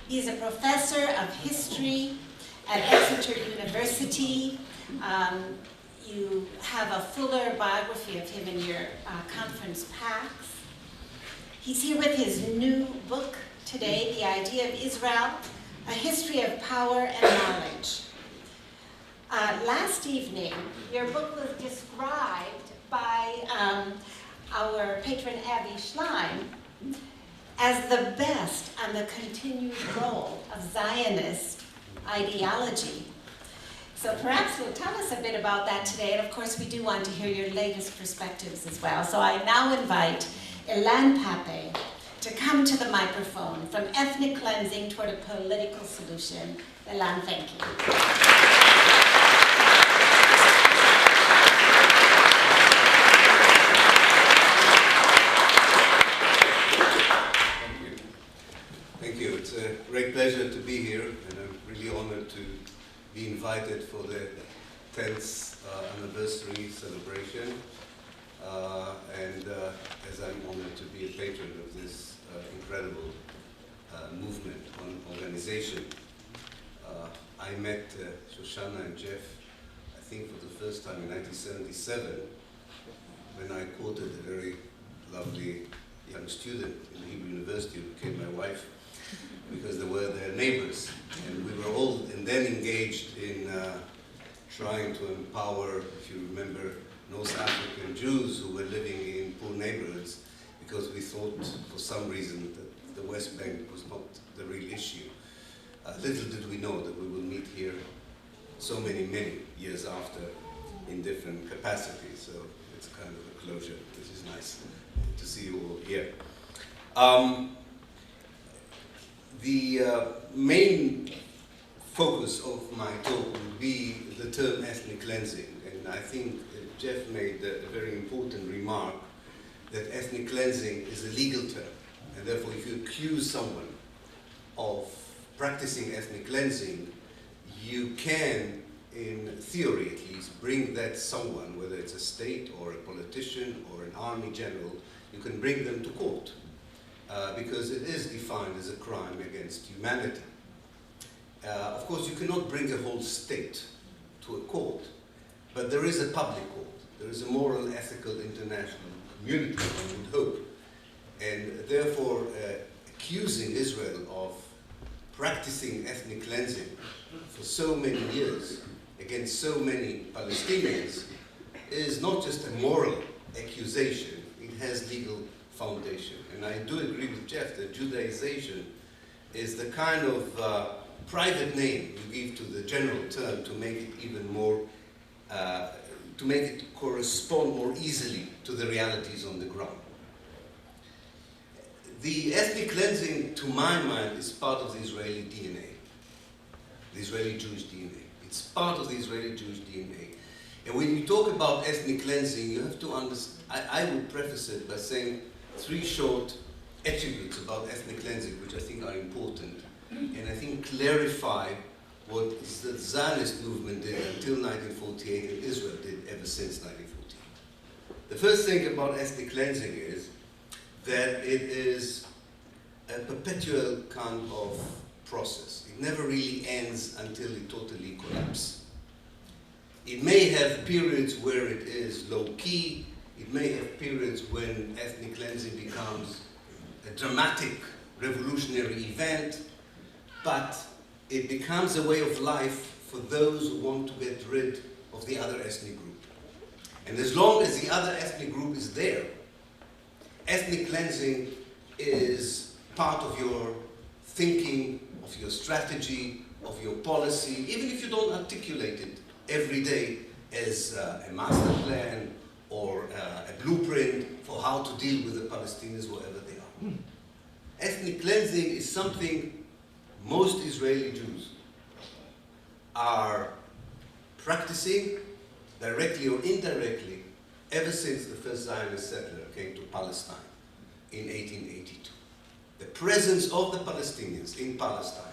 He is a professor of history at Exeter University. You have a fuller biography of him in your conference packs. He's here with his new book today, The Idea of Israel, A History of Power and Knowledge. Last evening, your book was described by our patron Abby Schlein as the best on the continued role of Zionist ideology. So perhaps you'll tell us a bit about that today, and of course we do want to hear your latest perspectives as well. So I now invite Ilan Pappe to come to the microphone. From ethnic cleansing toward a political solution. Ilan, thank you. Thank you. It's a great pleasure to be here, and I'm really honored to be invited for the 10th anniversary celebration. As I'm honored to be a patron of this incredible movement, organization. I met Shoshana and Jeff, I think for the first time in 1977, when I quoted a very lovely young student in the Hebrew University who became my wife, because they were their neighbors. And we were all then engaged in trying to empower, if you remember, North African Jews who were living in poor neighborhoods, because we thought for some reason that the West Bank was not the real issue. Little did we know that we will meet here so many years after in different capacities. So it's kind of a closure, which is nice to see you all here. The main focus of my talk will be the term ethnic cleansing, and I think Jeff made a very important remark that ethnic cleansing is a legal term, and therefore if you accuse someone of practicing ethnic cleansing, you can, in theory at least, bring that someone, whether it's a state or a politician or an army general, you can bring them to court. Because it is defined as a crime against humanity. Of course, you cannot bring a whole state to a court, but there is a public court. There is a moral, ethical, international community, I would hope. And therefore, accusing Israel of practicing ethnic cleansing for so many years against so many Palestinians is not just a moral accusation, it has legal foundation. And I do agree with Jeff that Judaization is the kind of private name you give to the general term to make it even more, to make it correspond more easily to the realities on the ground. The ethnic cleansing, to my mind, is part of the Israeli DNA, the Israeli Jewish DNA. It's part of the Israeli Jewish DNA. And when you talk about ethnic cleansing, you have to understand, I would preface it by saying 3 short attributes about ethnic cleansing, which I think are important, and I think clarify what the Zionist movement did until 1948 and Israel did ever since 1948. The first thing about ethnic cleansing is that it is a perpetual kind of process. It never really ends until it totally collapses. It may have periods where it is low-key. It may have periods when ethnic cleansing becomes a dramatic, revolutionary event, but it becomes a way of life for those who want to get rid of the other ethnic group. And as long as the other ethnic group is there, ethnic cleansing is part of your thinking, of your strategy, of your policy, even if you don't articulate it every day as a master plan or a blueprint for how to deal with the Palestinians wherever they are. Ethnic cleansing is something most Israeli Jews are practicing directly or indirectly ever since the first Zionist settler came to Palestine in 1882. The presence of the Palestinians in Palestine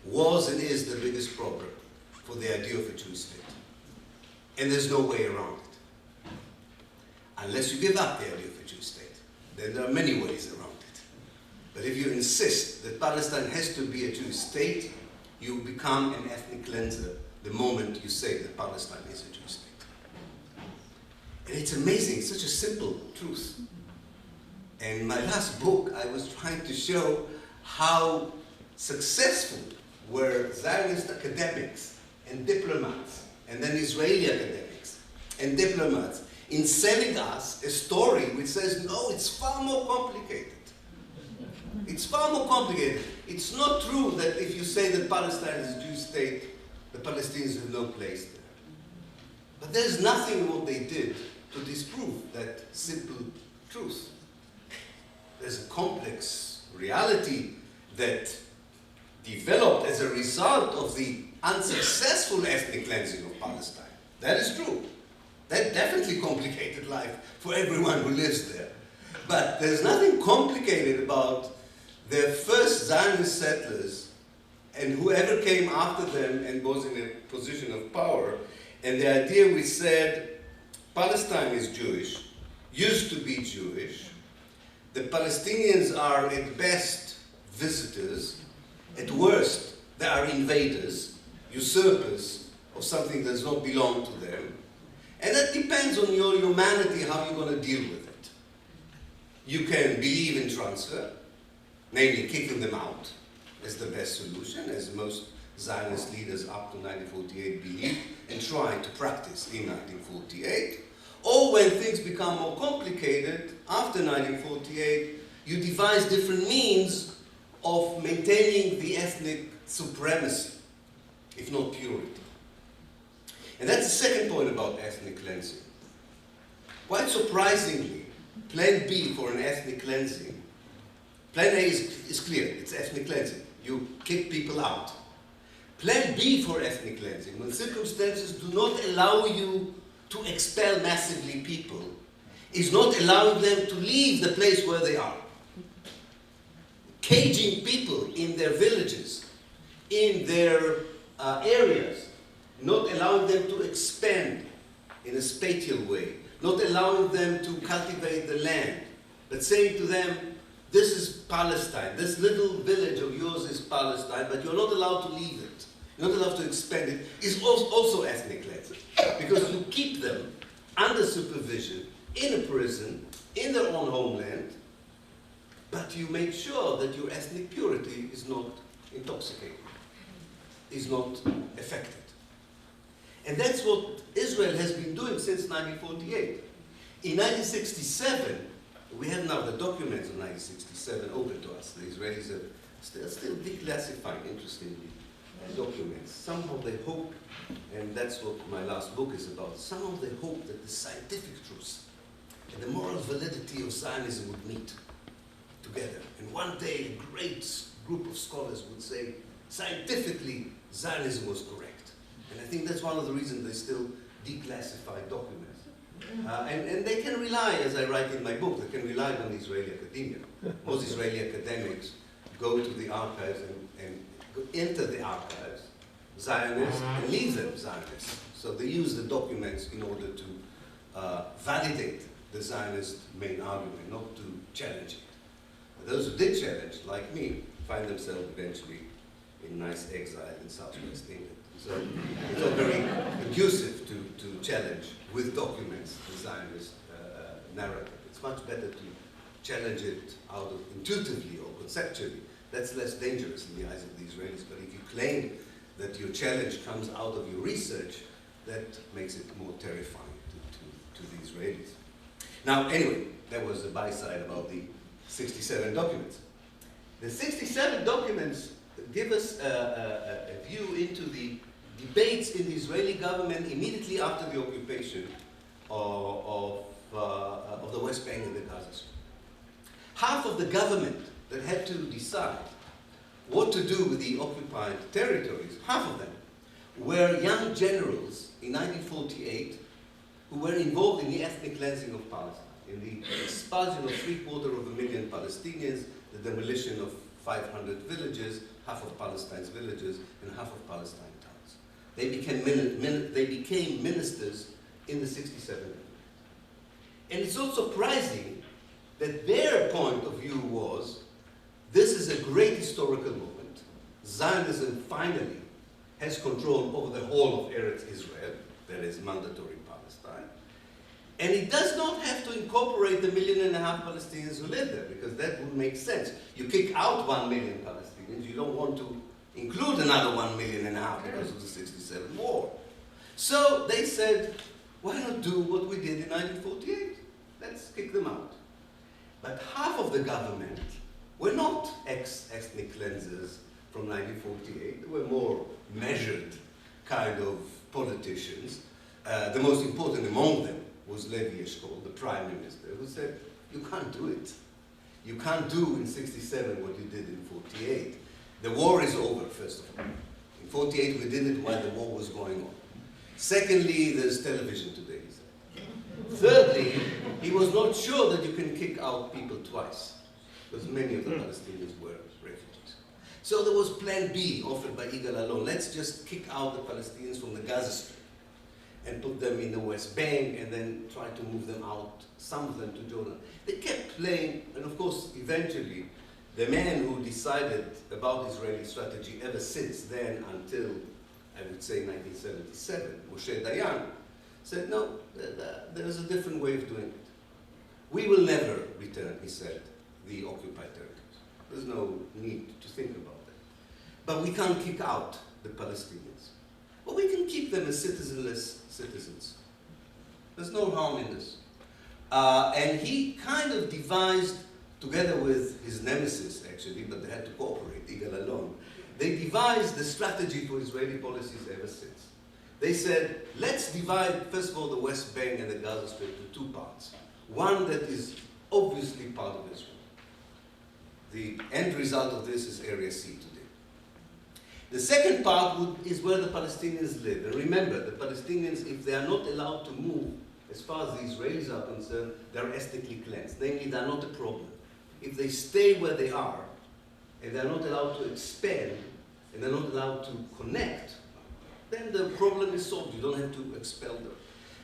was and is the biggest problem for the idea of a Jewish state. And there's no way around it. Unless you give up the idea of a Jewish state. Then there are many ways around it. But if you insist that Palestine has to be a Jewish state, you become an ethnic cleanser the moment you say that Palestine is a Jewish state. And it's amazing, it's such a simple truth. And in my last book, I was trying to show how successful were Zionist academics and diplomats, and then Israeli academics and diplomats, in selling us a story which says, no, it's far more complicated. It's far more complicated. It's not true that if you say that Palestine is a Jewish state, the Palestinians have no place there. But there's nothing in what they did to disprove that simple truth. There's a complex reality that developed as a result of the unsuccessful ethnic cleansing of Palestine. That is true. That definitely complicated life for everyone who lives there. But there's nothing complicated about the first Zionist settlers and whoever came after them and was in a position of power, and the idea we said Palestine is Jewish, used to be Jewish, the Palestinians are at best visitors, at worst they are invaders, usurpers of something that does not belong to them, and that depends on your humanity how you're going to deal with it. You can believe in transfer, namely kicking them out as the best solution, as most Zionist leaders up to 1948 believed and tried to practice in 1948. Or when things become more complicated, after 1948, you devise different means of maintaining the ethnic supremacy, if not purity. And that's the second point about ethnic cleansing. Quite surprisingly, Plan B for an ethnic cleansing, Plan A is clear, it's ethnic cleansing. You kick people out. Plan B for ethnic cleansing, when circumstances do not allow you to expel massively people, is not allowing them to leave the place where they are. Caging people in their villages, in their areas, not allowing them to expand in a spatial way, not allowing them to cultivate the land, but saying to them, this is Palestine, this little village of yours is Palestine, but you're not allowed to leave it, you're not allowed to expand it, is also ethnic cleansing. Because you keep them under supervision, in a prison, in their own homeland, but you make sure that your ethnic purity is not intoxicated, is not affected. And that's what Israel has been doing since 1948. In 1967, we have now the documents of 1967 open to us. The Israelis are still declassifying, interestingly, documents. Somehow they hope, and that's what my last book is about, somehow they hope that the scientific truth and the moral validity of Zionism would meet together. And one day a great group of scholars would say, scientifically, Zionism was correct. And I think that's one of the reasons they still declassify documents. And they can rely, as I write in my book, they can rely on Israeli academia. Most Israeli academics go to the archives and enter the archives, Zionists, and leave them Zionists. So they use the documents in order to validate the Zionist main argument, not to challenge it. But those who did challenge, like me, find themselves eventually in nice exile in southwest England. So it's not very conducive to challenge with documents the Zionist narrative. It's much better to challenge it out of intuitively or conceptually. That's less dangerous in the eyes of the Israelis. But if you claim that your challenge comes out of your research, that makes it more terrifying to the Israelis. Now, anyway, that was a by-side about the 67 documents. The 67 documents give us a view into the debates in the Israeli government immediately after the occupation of the West Bank and the Gaza Strip. Half of the government that had to decide what to do with the occupied territories, half of them, were young generals in 1948 who were involved in the ethnic cleansing of Palestine, in the expulsion of 750,000 Palestinians, the demolition of 500 villages, half of Palestine's villages, and half of Palestine towns. They became ministers in the 67 government. And it's not surprising that their point of view was Zionism finally has control over the whole of Eretz Israel, that is mandatory Palestine, and it does not have to incorporate the 1.5 million Palestinians who live there, because that would make sense. You kick out 1 million Palestinians, you don't want to include another 1.5 million because of the 67 war. So they said, why not do what we did in 1948? Let's kick them out. But half of the government were not ethnic cleansers from 1948. They were more measured kind of politicians. The most important among them was Levi Eshkol, the prime minister, who said, you can't do it. You can't do in 67 what you did in 48. The war is over, first of all. In 48 we did it while the war was going on. Secondly, there's television today, he said. Thirdly, he was not sure that you can kick out people twice, because many of the Palestinians were refugees. So there was plan B offered by Yigal Allon. Let's just kick out the Palestinians from the Gaza Strip and put them in the West Bank and then try to move them out, some of them to Jordan. They kept playing, and of course, eventually, the man who decided about Israeli strategy ever since then until, I would say, 1977, Moshe Dayan, said, no, there's a different way of doing it. We will never return, he said, the occupied territories. There's no need to think about that. But we can't kick out the Palestinians. But we can keep them as citizenless citizens. There's no harm in this. And he kind of devised, together with his nemesis, actually, but they had to cooperate, Yigal Allon, they devised the strategy for Israeli policies ever since. They said, let's divide, first of all, the West Bank and the Gaza Strip into two parts. One that is obviously part of Israel. The end result of this is Area C today. The second part is where the Palestinians live. And remember, the Palestinians, if they are not allowed to move, as far as the Israelis are concerned, they're ethnically cleansed. Namely, they're not a problem. If they stay where they are, and they're not allowed to expand, and they're not allowed to connect, then the problem is solved. You don't have to expel them.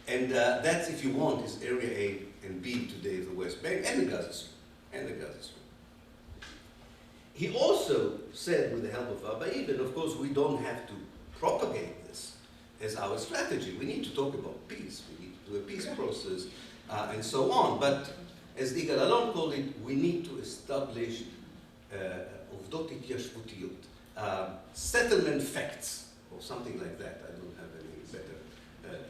And that's, if you want, is Area A and B today of the West Bank, and the Gaza Strip, and the Gaza Strip. He also said, with the help of Abba Eban, of course, we don't have to propagate this as our strategy. We need to talk about peace. We need to do a peace process, and so on. But as Yigal Allon called it, we need to establish עובדות התיישבותיות, settlement facts, or something like that. I don't have any better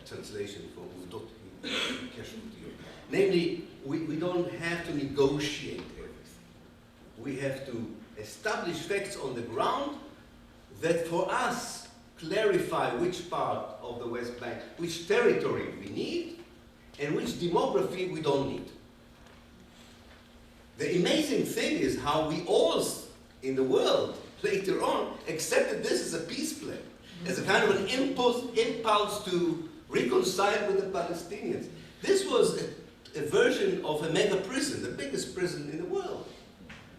translation for עובדות התיישבותיות. Namely, we don't have to negotiate everything. We have to establish facts on the ground that for us clarify which part of the West Bank, which territory we need, and which demography we don't need. The amazing thing is how we all in the world later on accepted this as a peace plan, as a kind of an impulse to reconcile with the Palestinians. This was a version of a mega prison, the biggest prison in the world.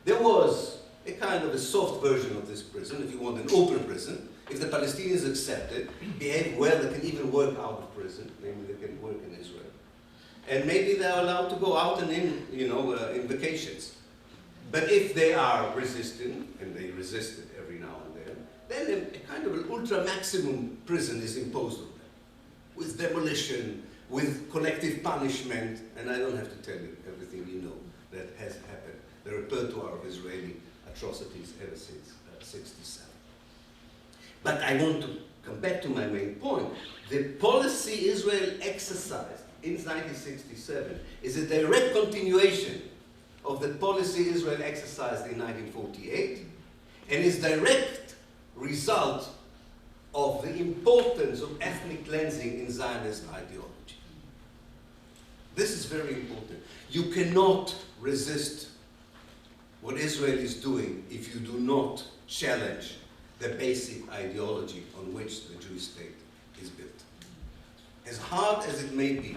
There was a kind of a soft version of this prison, if you want, an open prison. If the Palestinians accept it, behave well, they can even work out of prison. Namely, they can work in Israel. And maybe they're allowed to go out and in, in vacations. But if they are resistant, and they resisted every now and then a kind of an ultra-maximum prison is imposed on them, with demolition, with collective punishment, and I don't have to tell you everything you know that has happened, the repertoire of Israeli atrocities ever since 67. But I want to come back to my main point. The policy Israel exercised in 1967 is a direct continuation of the policy Israel exercised in 1948, and is direct result of the importance of ethnic cleansing in Zionist ideology. This is very important. You cannot resist what Israel is doing if you do not challenge the basic ideology on which the Jewish state is built. As hard as it may be,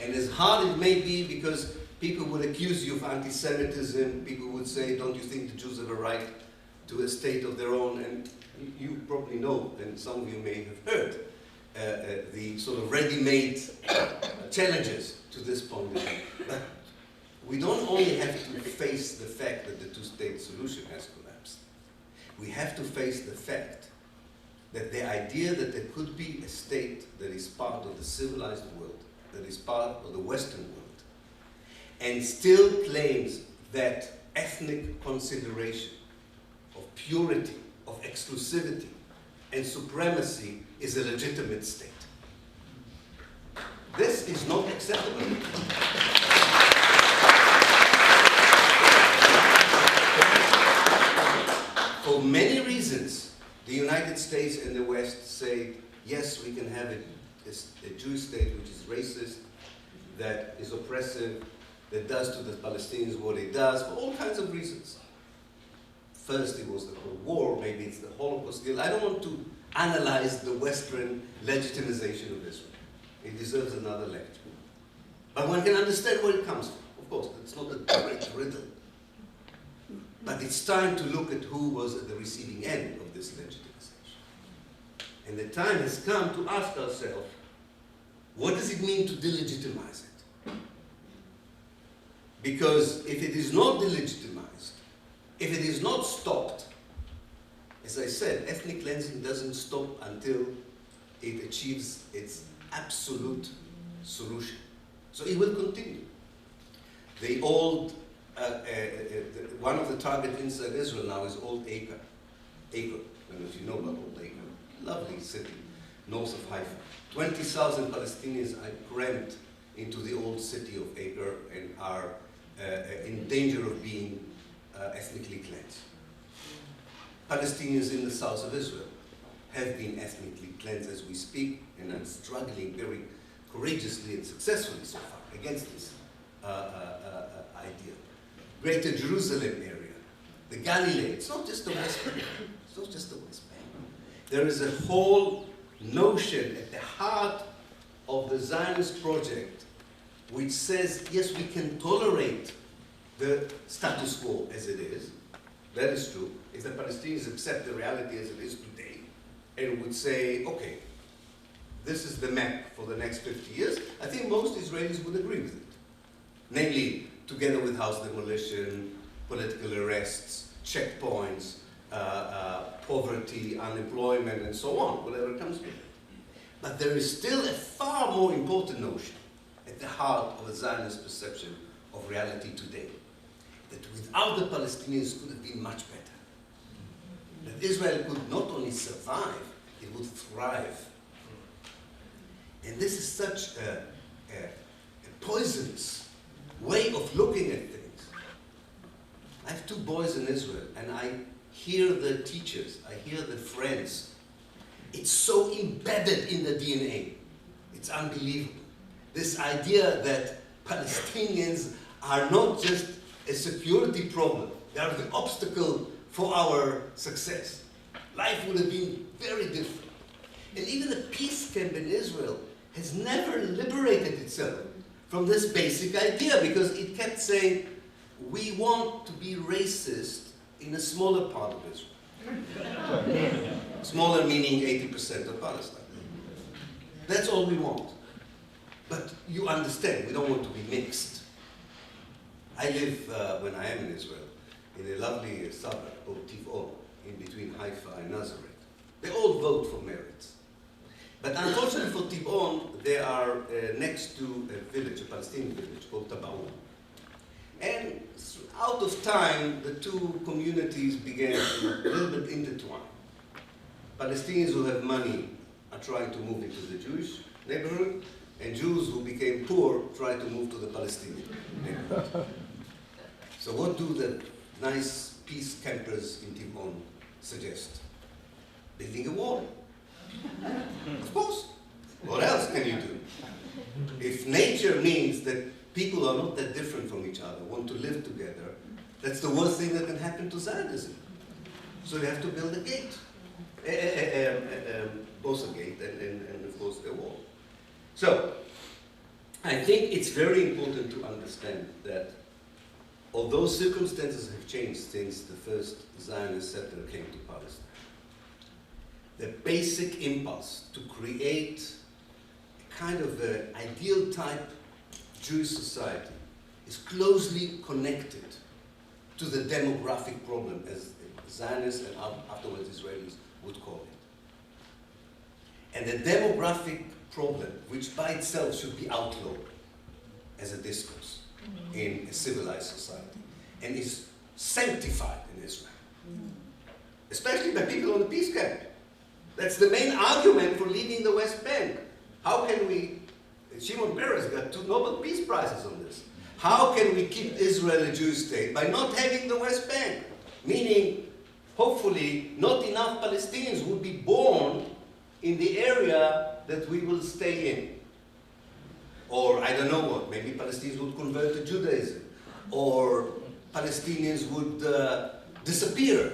and as hard it may be because people would accuse you of anti-Semitism, people would say, don't you think the Jews have a right to a state of their own? And you probably know, and some of you may have heard, the sort of ready-made challenges to this point of view. But we don't only have to face the fact that the two-state solution has collapsed. we have to face the fact that the idea that there could be a state that is part of the civilized world, that is part of the Western world, and still claims that ethnic consideration of purity, of exclusivity, and supremacy is a legitimate state. This is not acceptable. For many reasons, the United States and the West say, yes, we can have a Jewish state which is racist, that is oppressive, that does to the Palestinians what it does, for all kinds of reasons. First, it was the Cold War, maybe it's the Holocaust. I don't want to analyze the Western legitimization of Israel. It deserves another lecture. But one can understand where it comes from. Of course, it's not a direct riddle. But it's time to look at who was at the receiving end of this legitimization. And the time has come to ask ourselves, what does it mean to delegitimize it? Because if it is not delegitimized, if it is not stopped, as I said, ethnic cleansing doesn't stop until it achieves its absolute solution. So it will continue. The old, one of the targets inside Israel now is Old Acre. Acre, I don't know if you know about Old Acre. Lovely city, north of Haifa. 20,000 Palestinians are crammed into the old city of Acre and are in danger of being ethnically cleansed. Palestinians in the south of Israel have been ethnically cleansed as we speak, and are struggling very courageously and successfully so far against this idea. Greater Jerusalem area, the Galilee, it's not just the West Bank. It's not just the West Bank. There is a whole notion at the heart of the Zionist project which says, yes, we can tolerate the status quo as it is. That is true. If the Palestinians accept the reality as it is today, and would say, okay, this is the map for the next 50 years, I think most Israelis would agree with it. Namely, together with house demolition, political arrests, checkpoints, poverty, unemployment, and so on, whatever comes with it. But there is still a far more important notion at the heart of a Zionist perception of reality today, that without the Palestinians it could have been much better. That Israel could not only survive, it would thrive. And this is such a poisonous way of looking at things. I have two boys in Israel, and I hear the teachers, I hear the friends. It's so embedded in the DNA. It's unbelievable. This idea that Palestinians are not just a security problem, they are the obstacle for our success. Life would have been very different. And even the peace camp in Israel has never liberated itself from this basic idea, because it kept saying, we want to be racist in a smaller part of Israel. Smaller meaning 80% of Palestine. That's all we want. But you understand, we don't want to be mixed. I live, when I am in Israel, in a lovely suburb called Tiv'on, in between Haifa and Nazareth. They all vote for Meretz. But unfortunately for Tiv'on, they are next to a village, a Palestinian village called Tabaun. And out of time, the two communities began to a little bit intertwine. Palestinians who have money are trying to move into the Jewish neighborhood, and Jews who became poor try to move to the Palestinian neighborhood. So what do the nice peace campers in Tiv'on suggest? Building a wall. Of course. What else can you do? If nature means that people are not that different from each other, want to live together, that's the worst thing that can happen to Zionism. So you have to build a gate. Both a gate and of course a wall. So, I think it's very important to understand that although circumstances have changed since the first Zionist settler came to Palestine, the basic impulse to create a kind of an ideal type Jewish society is closely connected to the demographic problem, as Zionists and afterwards Israelis would call it. And the demographic problem, which by itself should be outlawed as a discourse in a civilized society, and is sanctified in Israel, especially by people on the peace camp. That's the main argument for leaving the West Bank. How can we, Shimon Peres got 2 Nobel Peace Prizes on this. How can we keep Israel a Jewish state by not having the West Bank? Meaning, hopefully, not enough Palestinians will be born in the area that we will stay in. Or, I don't know what, maybe Palestinians would convert to Judaism. Or Palestinians would disappear.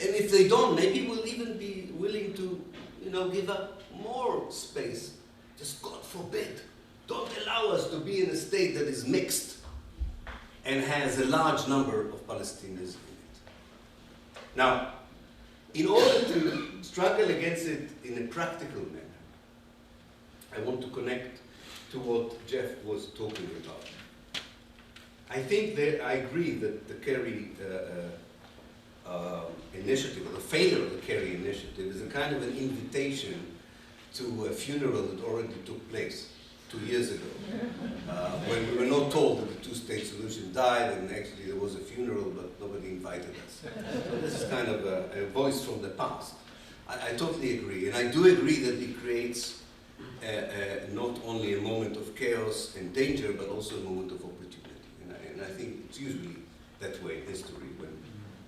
And if they don't, maybe we'll even be willing to, give up more space. Just God forbid. Don't allow us to be in a state that is mixed and has a large number of Palestinians in it. Now, in order to struggle against it in a practical manner, I want to connect to what Jeff was talking about. I think that I agree that the Kerry initiative, or the failure of the Kerry initiative, is a kind of an invitation to a funeral that already took place 2 years ago, when we were not told that the two-state solution died, and actually there was a funeral, but nobody invited us. So this is kind of a voice from the past. I totally agree, and I do agree that it creates not only a moment of chaos and danger, but also a moment of opportunity. And I think it's usually that way in history,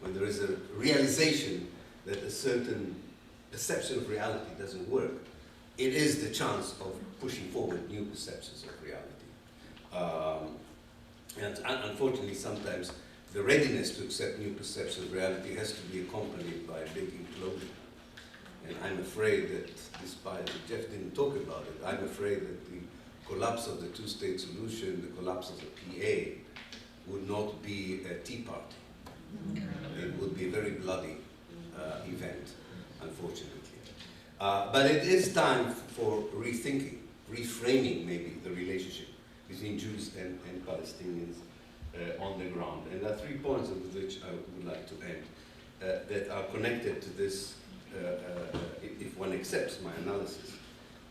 when there is a realization that a certain perception of reality doesn't work. It is the chance of pushing forward new perceptions of reality. And unfortunately, sometimes the readiness to accept new perceptions of reality has to be accompanied by a big implosion. And I'm afraid that, despite Jeff didn't talk about it, I'm afraid that the collapse of the two-state solution, the collapse of the PA, would not be a tea party. It would be a very bloody event, unfortunately. But it is time for rethinking, reframing maybe the relationship between Jews and Palestinians on the ground. And there are 3 points with which I would like to end that are connected to this, if one accepts my analysis,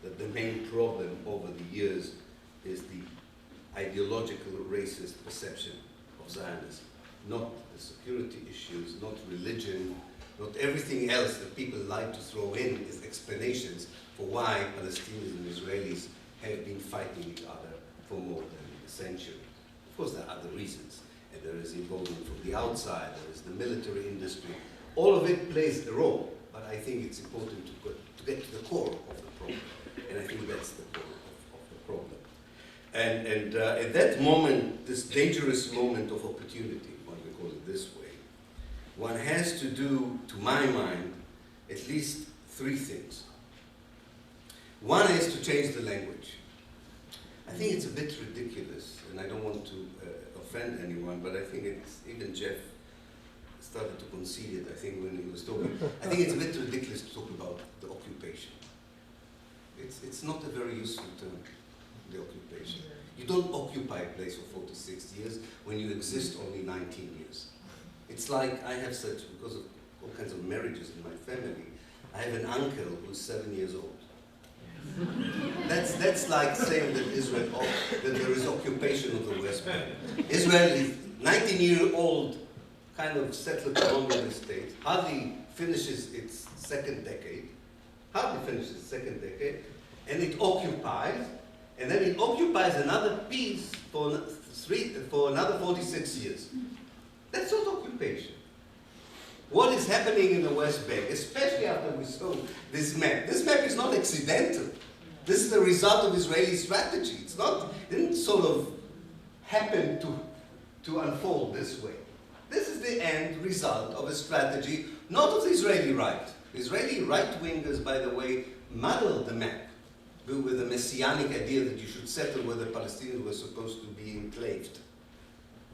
that the main problem over the years is the ideological racist perception of Zionism. Not the security issues, not religion, not everything else that people like to throw in as explanations for why Palestinians and Israelis have been fighting each other for more than a century. Of course, there are other reasons, and there is involvement from the outside, there is the military industry. All of it plays a role, but I think it's important to get to the core of the problem, and I think that's the core of the problem. And at that moment, this dangerous moment of opportunity, one may call it this way, one has to do, to my mind, at least 3 things. One is to change the language. I think it's a bit ridiculous, and I don't want to offend anyone, but I think it's, even Jeff started to concede it, I think, when he was talking. I think it's a bit ridiculous to talk about the occupation. It's not a very useful term, the occupation. You don't occupy a place for 46 years when you exist only 19 years. It's like I have such, because of all kinds of marriages in my family, I have an uncle who's 7 years old. That's like saying that that there is occupation of the West Bank. Israel is 19-year-old kind of settler colonial state, hardly finishes its second decade, and it occupies, and then it occupies another piece for another 46 years. That's not occupation. What is happening in the West Bank, especially after we saw this map is not accidental. This is the result of Israeli strategy. It didn't sort of happen to unfold this way. This is the end result of a strategy, not of the Israeli right. The Israeli right-wingers, by the way, muddled the map with the messianic idea that you should settle where the Palestinians were supposed to be enclaved.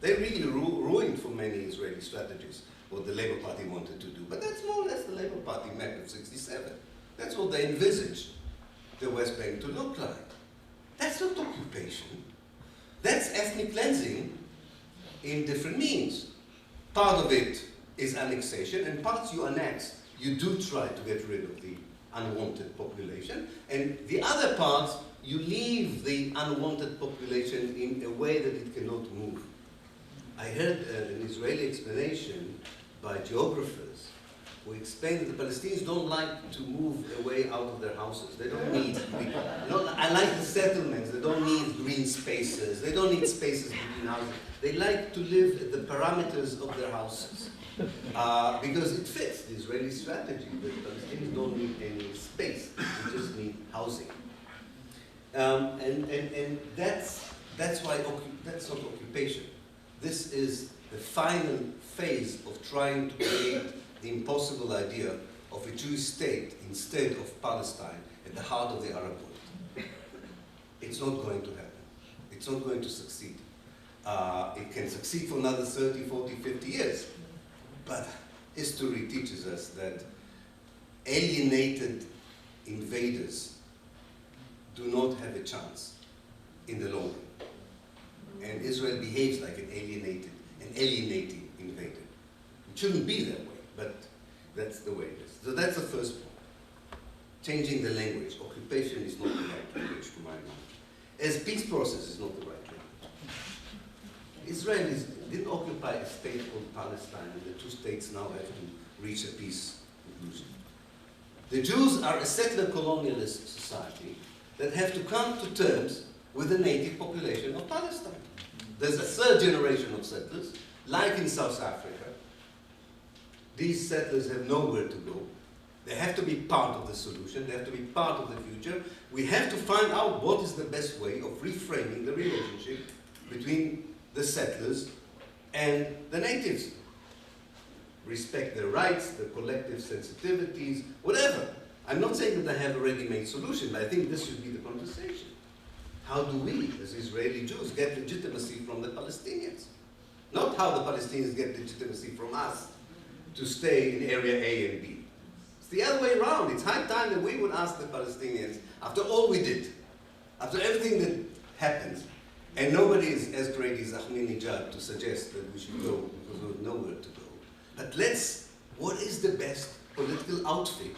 They really ruined for many Israeli strategies what the Labour Party wanted to do. But that's more or less the Labour Party map of '67. That's what they envisaged the West Bank to look like. That's not occupation. That's ethnic cleansing in different means. Part of it is annexation, and parts you annex, you do try to get rid of the unwanted population, and the other parts, you leave the unwanted population in a way that it cannot move. I heard an Israeli explanation by geographers who explained that the Palestinians don't like to move away out of their houses. They don't need, I like the settlements, they don't need green spaces, they don't need spaces between houses. They like to live at the parameters of their houses. Because it fits the Israeli strategy that Palestinians don't need any space, they just need housing. And that's why that's not occupation. This is the final phase of trying to create the impossible idea of a Jewish state instead of Palestine at the heart of the Arab world. It's not going to happen. It's not going to succeed. It can succeed for another 30, 40, 50 years. But history teaches us that alienated invaders do not have a chance in the long run. And Israel behaves like an alienating invader. It shouldn't be that way, but that's the way it is. So that's the first point. Changing the language. Occupation is not the right language to my mind. As peace process is not the right language. Israel didn't occupy a state called Palestine, and the two states now have to reach a peace conclusion. The Jews are a settler colonialist society that have to come to terms with the native population of Palestine. There's a third generation of settlers, like in South Africa. These settlers have nowhere to go. They have to be part of the solution. They have to be part of the future. We have to find out what is the best way of reframing the relationship between the settlers and the natives. Respect their rights, their collective sensitivities, whatever. I'm not saying that I have a ready-made solution, but I think this should be the conversation. How do we, as Israeli Jews, get legitimacy from the Palestinians? Not how the Palestinians get legitimacy from us to stay in area A and B. It's the other way around. It's high time that we would ask the Palestinians, after all we did, after everything that happens, and nobody is as great as Ahmadinejad to suggest that we should go because we have nowhere to go. But what is the best political outfit?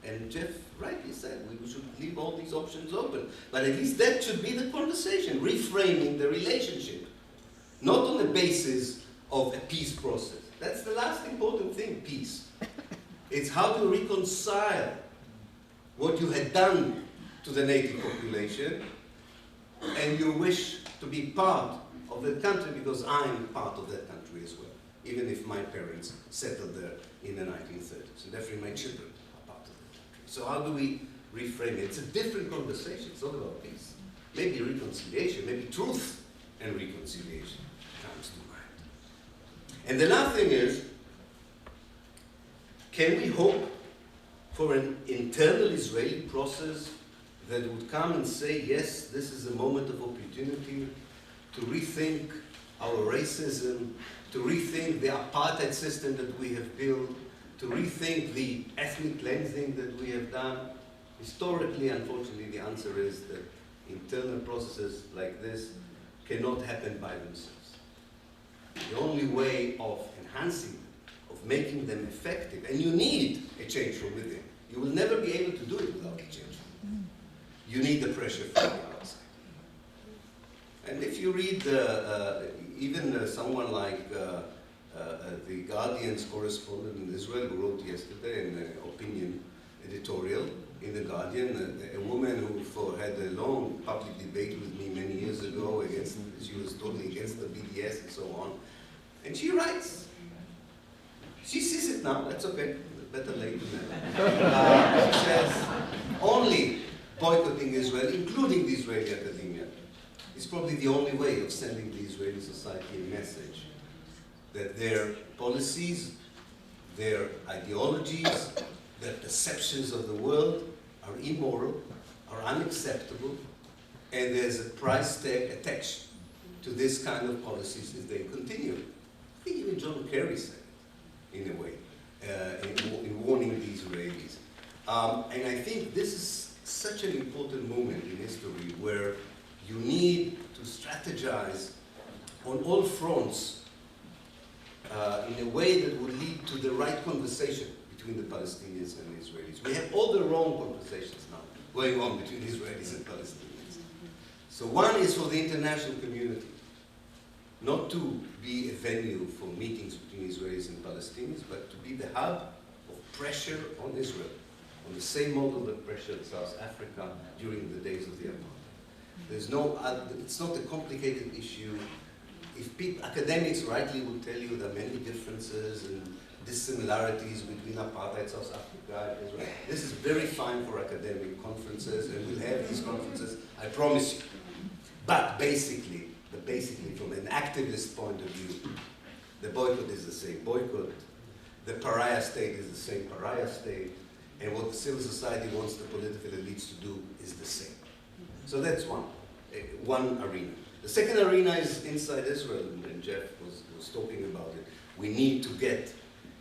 And Jeff rightly said we should leave all these options open. But at least that should be the conversation, reframing the relationship. Not on the basis of a peace process. That's the last important thing, peace. It's how to reconcile what you had done to the native population and your wish to be part of that country because I'm part of that country as well, even if my parents settled there in the 1930s, and therefore my children are part of that country. So how do we reframe it? It's a different conversation. It's not about peace. Maybe reconciliation, maybe truth and reconciliation comes to mind. And the last thing is, can we hope for an internal Israeli process that would come and say, yes, this is a moment of opportunity to rethink our racism, to rethink the apartheid system that we have built, to rethink the ethnic cleansing that we have done? Historically, unfortunately, the answer is that internal processes like this cannot happen by themselves. The only way of enhancing them, of making them effective, and you need a change from within. You will never be able to do it without a change. You need the pressure from the outside. And if you read even someone like the Guardian's correspondent in Israel who wrote yesterday an opinion editorial in the Guardian, a woman who had a long public debate with me many years ago against, she was totally against the BDS and so on. And she writes, she sees it now, that's okay, better late than never. She says, only boycotting Israel, including the Israeli academia, is probably the only way of sending the Israeli society a message that their policies, their ideologies, their perceptions of the world are immoral, are unacceptable, and there's a price tag attached to this kind of policies if they continue. I think even John Kerry said it, in a way, in warning the Israelis. And I think this is such an important moment in history where you need to strategize on all fronts in a way that would lead to the right conversation between the Palestinians and the Israelis. We have all the wrong conversations now going on between Israelis and Palestinians. So one is for the international community, not to be a venue for meetings between Israelis and Palestinians, but to be the hub of pressure on Israel, on the same model that pressured South Africa during the days of the apartheid. There's no, it's not a complicated issue. If academics rightly will tell you there are many differences and dissimilarities between apartheid, South Africa, and Israel, this is very fine for academic conferences, and we'll have these conferences, I promise you. But basically, from an activist point of view, the boycott is the same boycott, the pariah state is the same pariah state, and what the civil society wants the political elites to do is the same. So that's one arena. The second arena is inside Israel, and Jeff was talking about it. We need to get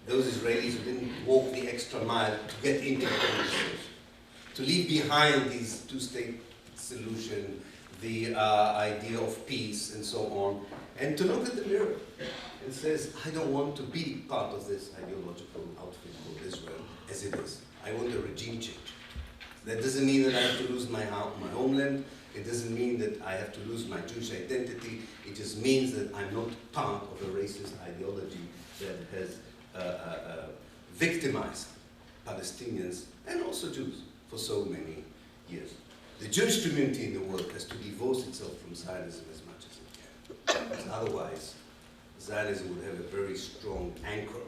those Israelis who didn't walk the extra mile to get into the conversation, to leave behind these two-state solution, the idea of peace and so on, and to look at the mirror and says, I don't want to be part of this ideological outfit called Israel as it is. I want a regime change. That doesn't mean that I have to lose my homeland. It doesn't mean that I have to lose my Jewish identity. It just means that I'm not part of a racist ideology that has victimized Palestinians and also Jews for so many years. The Jewish community in the world has to divorce itself from Zionism as much as it can. Because otherwise, Zionism would have a very strong anchor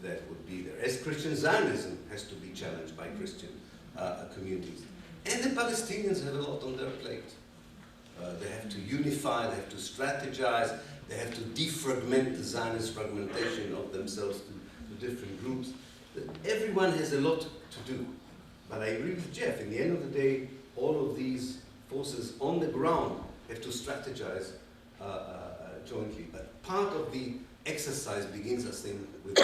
that would be there. As Christian Zionism has to be challenged by Christian communities. And the Palestinians have a lot on their plate. They have to unify, they have to strategize, they have to defragment the Zionist fragmentation of themselves to different groups. Everyone has a lot to do. But I agree with Jeff, in the end of the day, all of these forces on the ground have to strategize jointly. But part of the exercise begins, I think, with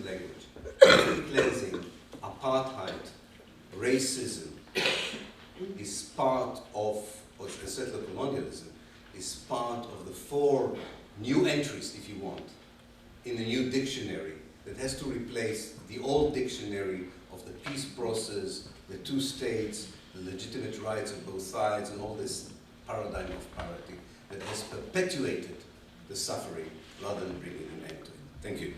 language. Ethnic cleansing, apartheid, racism is part of, or settler colonialism, is part of the 4 new entries, if you want, in the new dictionary that has to replace the old dictionary of the peace process, the 2 states, the legitimate rights of both sides, and all this paradigm of parity that has perpetuated the suffering rather than bringing an end to it. Thank you.